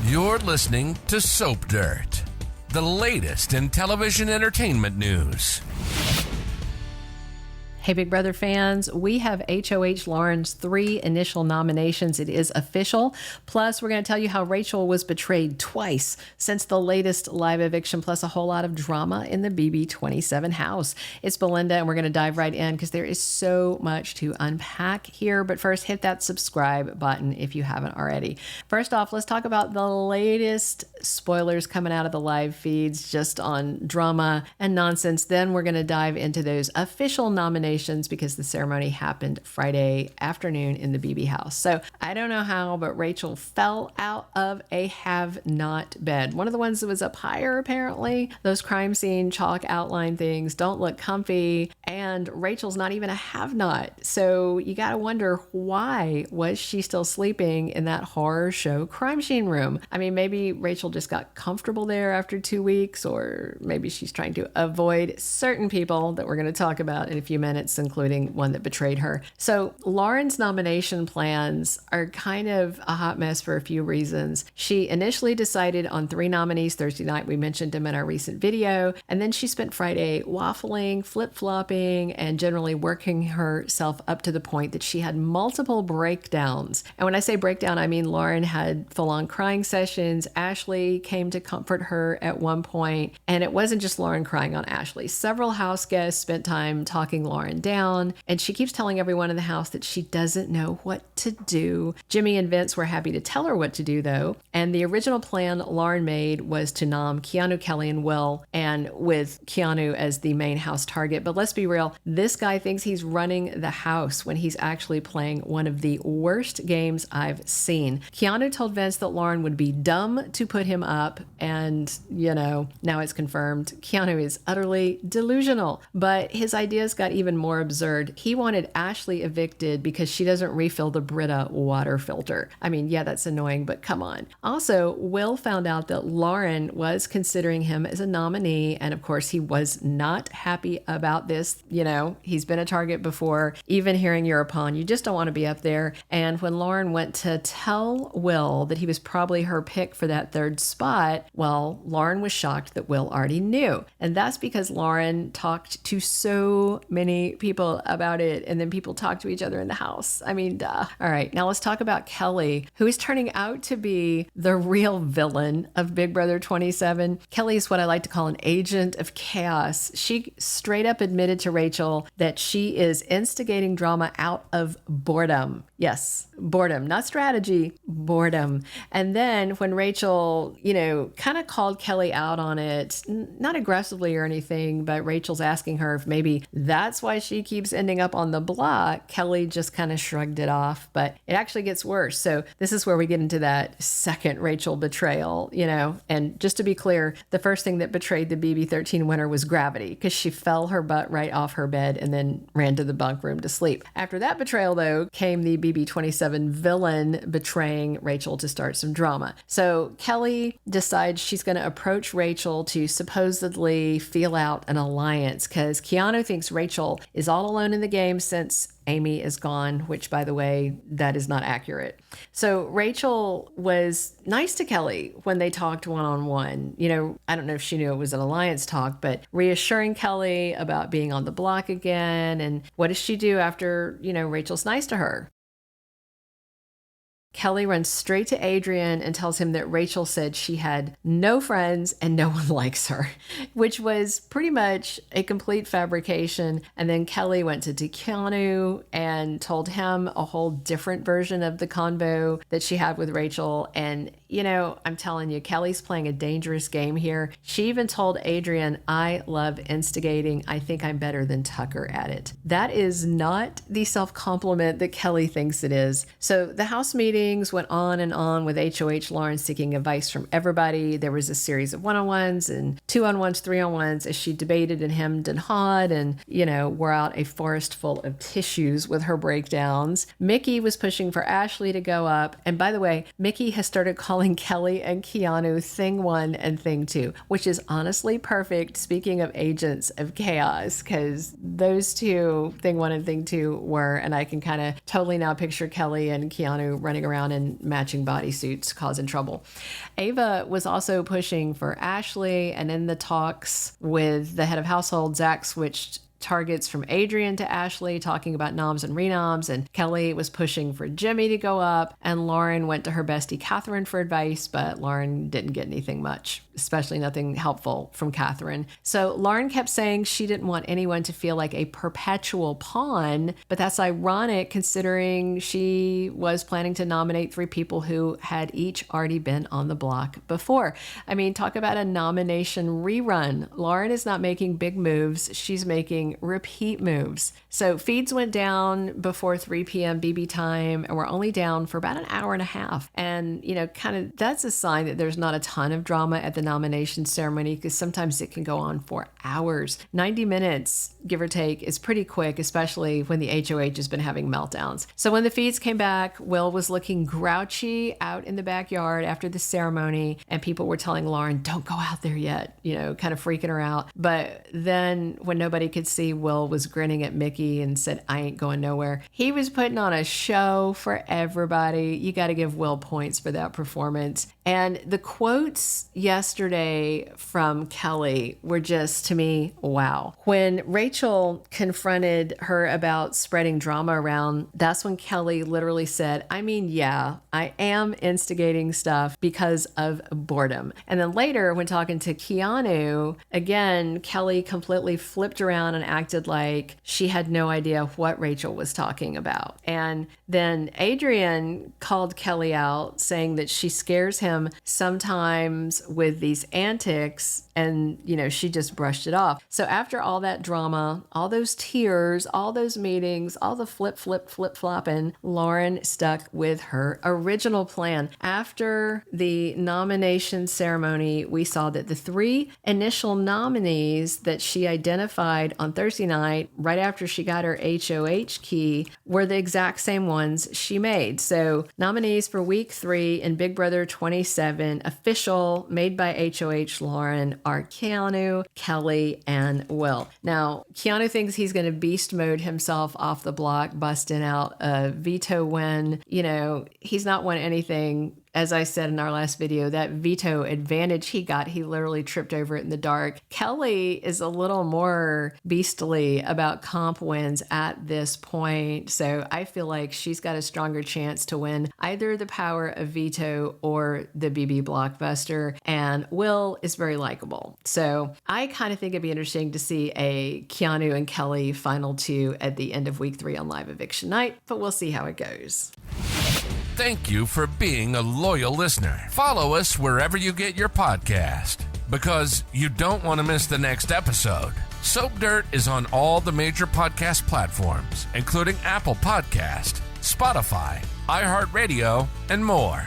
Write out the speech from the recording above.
You're listening to Soap Dirt, the latest in television entertainment news. Hey, Big Brother fans, we have HOH Lauren's 3 initial nominations. It is official. Plus, we're going to tell you how Rachel was betrayed twice since the latest live eviction, plus a whole lot of drama in the BB27 house. It's Belinda, and we're going to dive right in because there is so much to unpack here. But first, hit that subscribe button if you haven't already. First off, let's talk about the latest spoilers coming out of the live feeds just on drama and nonsense. Then we're going to dive into those official nominations because the ceremony happened Friday afternoon in the BB house. So I don't know how, but Rachel fell out of a have-not bed. One of the ones that was up higher, apparently. Those crime scene chalk outline things don't look comfy, and Rachel's not even a have-not. So you got to wonder, why was she still sleeping in that horror show crime scene room? I mean, maybe Rachel just got comfortable there after 2 weeks, or maybe she's trying to avoid certain people that we're going to talk about in a few minutes, including one that betrayed her. So Lauren's nomination plans are kind of a hot mess for a few reasons. She initially decided on 3 nominees Thursday night. We mentioned them in our recent video. And then she spent Friday waffling, flip-flopping, and generally working herself up to the point that she had multiple breakdowns. And when I say breakdown, I mean Lauren had full-on crying sessions. Ashley came to comfort her at one point. And it wasn't just Lauren crying on Ashley. Several house guests spent time talking Lauren down, and she keeps telling everyone in the house that she doesn't know what to do. Jimmy and Vince were happy to tell her what to do, though, and the original plan Lauren made was to nom Keanu, Kelley, and Will, and with Keanu as the main house target. But let's be real, this guy thinks he's running the house when he's actually playing one of the worst games I've seen. Keanu told Vince that Lauren would be dumb to put him up, and, now it's confirmed. Keanu is utterly delusional, but his ideas got even more absurd. He wanted Ashley evicted because she doesn't refill the Brita water filter. I mean, yeah, that's annoying, but come on. Also, Will found out that Lauren was considering him as a nominee, and of course, he was not happy about this. He's been a target before. Even hearing you're a pawn, you just don't want to be up there. And when Lauren went to tell Will that he was probably her pick for that 3rd spot, well, Lauren was shocked that Will already knew. And that's because Lauren talked to so many people about it, and then people talk to each other in the house. I mean, duh. All right, now let's talk about Kelley, who is turning out to be the real villain of Big Brother 27. Kelley is what I like to call an agent of chaos. She straight up admitted to Rachel that she is instigating drama out of boredom. Yes, boredom, not strategy, boredom. And then when Rachel, kind of called Kelley out on it, not aggressively or anything, but Rachel's asking her if maybe that's why she keeps ending up on the block, Kelley just kind of shrugged it off. But it actually gets worse. So this is where we get into that second Rachel betrayal, And just to be clear, the first thing that betrayed the BB13 winner was gravity, because she fell her butt right off her bed and then ran to the bunk room to sleep. After that betrayal, though, came the BB27 villain betraying Rachel to start some drama. So Kelley decides she's going to approach Rachel to supposedly feel out an alliance, because Keanu thinks Rachel is all alone in the game since Amy is gone, which, by the way, that is not accurate. So Rachel was nice to Kelley when they talked one-on-one. I don't know if she knew it was an alliance talk, but reassuring Kelley about being on the block again. And what does she do after, Rachel's nice to her? Kelley runs straight to Adrian and tells him that Rachel said she had no friends and no one likes her, which was pretty much a complete fabrication. And then Kelley went to Keanu and told him a whole different version of the convo that she had with Rachel. And, I'm telling you, Kelley's playing a dangerous game here. She even told Adrian, "I love instigating. I think I'm better than Tucker at it." That is not the self-compliment that Kelley thinks it is. So the house meetings went on and on with HOH Lauren seeking advice from everybody. There was a series of one-on-ones and 2-on-ones, 3-on-ones as she debated and hemmed and hawed and, wore out a forest full of tissues with her breakdowns. Mickey was pushing for Ashley to go up. And by the way, Mickey has started calling Kelley and Keanu Thing 1 and Thing 2, which is honestly perfect. Speaking of agents of chaos, because those two, Thing 1 and Thing 2, were, and I can kind of totally now picture Kelley and Keanu running around around in matching bodysuits causing trouble. Ava was also pushing for Ashley, and in the talks with the head of household, Zach switched targets from Adrian to Ashley, talking about noms and renoms, and Kelley was pushing for Jimmy to go up, and Lauren went to her bestie Catherine for advice, but Lauren didn't get anything much, especially nothing helpful from Catherine. So Lauren kept saying she didn't want anyone to feel like a perpetual pawn, but that's ironic considering she was planning to nominate 3 people who had each already been on the block before. I mean, talk about a nomination rerun. Lauren is not making big moves. She's making repeat moves. So feeds went down before 3 p.m. BB time, and we're only down for about an hour and a half. And, kind of that's a sign that there's not a ton of drama at the nomination ceremony, because sometimes it can go on for hours. 90 minutes, give or take, is pretty quick, especially when the HOH has been having meltdowns. So when the feeds came back, Will was looking grouchy out in the backyard after the ceremony, and people were telling Lauren, don't go out there yet, kind of freaking her out. But then when nobody could see, Will was grinning at Mickey and said, I ain't going nowhere. He was putting on a show for everybody. You got to give Will points for that performance. And the quotes yesterday from Kelley were just, to me, wow. When Rachel confronted her about spreading drama around, that's when Kelley literally said, I mean, yeah, I am instigating stuff because of boredom. And then later, when talking to Keanu, again, Kelley completely flipped around and acted like she had no idea what Rachel was talking about. And then Adrian called Kelley out, saying that she scares him sometimes with these antics, and she just brushed it off. So after all that drama, all those tears, all those meetings, all the flip-flopping, Lauren stuck with her original plan. After the nomination ceremony, we saw that the 3 initial nominees that she identified on Thursday night, right after she got her HOH key, were the exact same ones she made. So nominees for week 3 in Big Brother 27, official, made by HOH Lauren, are Keanu, Kelley, and Will. Now, Keanu thinks he's going to beast mode himself off the block, busting out a veto win. He's not won anything. As I said in our last video, that veto advantage he got, he literally tripped over it in the dark. Kelley is a little more beastly about comp wins at this point. So I feel like she's got a stronger chance to win either the power of veto or the BB blockbuster. And Will is very likable. So I kind of think it'd be interesting to see a Keanu and Kelley final 2 at the end of week 3 on live eviction night, but we'll see how it goes. Thank you for being a loyal listener. Follow us wherever you get your podcast, because you don't want to miss the next episode. Soap Dirt is on all the major podcast platforms, including Apple Podcast, Spotify, iHeartRadio, and more.